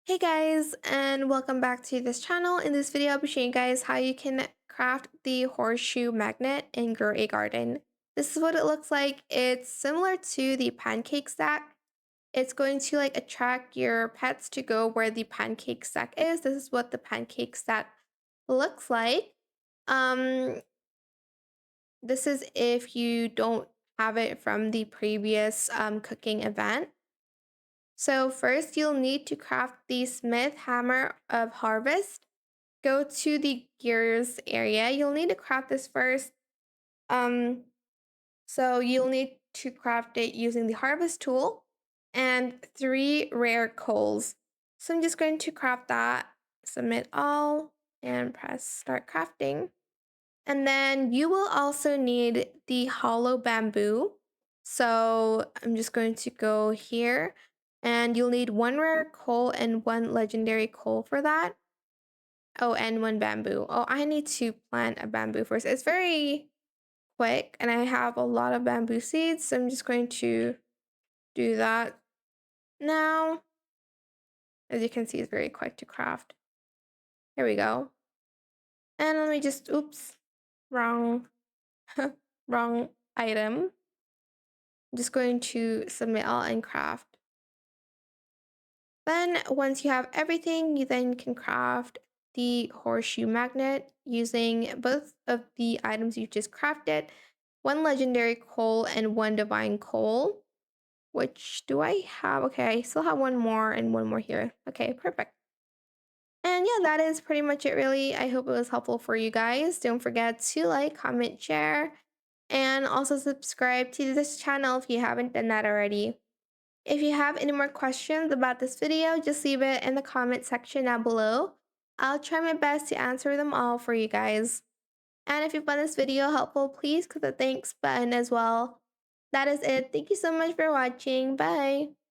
Hey guys, and welcome back to this channel. In this video, I'll be showing you guys how you can craft the horseshoe magnet and grow a garden. This is what it looks like. It's similar to the pancake stack. It's going to attract your pets to go where the pancake stack is. This is what the pancake stack looks like. Um, this is if you don't have it from the previous cooking event. So first you'll need to craft the smith hammer of harvest. Go to the gears area. You'll need to craft this first. Um, so you'll need to craft it using the harvest tool and 3 rare coals. So I'm just going to craft that, submit all, and press start crafting. And then you will also need the hollow bamboo. So I'm just going to go here and you'll need 1 rare coal and 1 legendary coal for that. Oh, and 1 bamboo. Oh, I need to plant a bamboo first. It's very quick and I have a lot of bamboo seeds. So I'm just going to do that now. As you can see, it's very quick to craft. Here we go. And let me just, oops, wrong, wrong item. I'm just going to submit all and craft. Then once you have everything, you then can craft the horseshoe magnet using both of the items you just crafted, 1 legendary coal and 1 divine coal. Which do I have? Okay, I still have 1 more and 1 more here. Okay, perfect. And yeah, that is pretty much it really. I hope it was helpful for you guys. Don't forget to like, comment, share, and also subscribe to this channel if you haven't done that already. If you have any more questions about this video, just leave it in the comment section down below. I'll try my best to answer them all for you guys. And if you found this video helpful, please click the thanks button as well. That is it. Thank you so much for watching. Bye.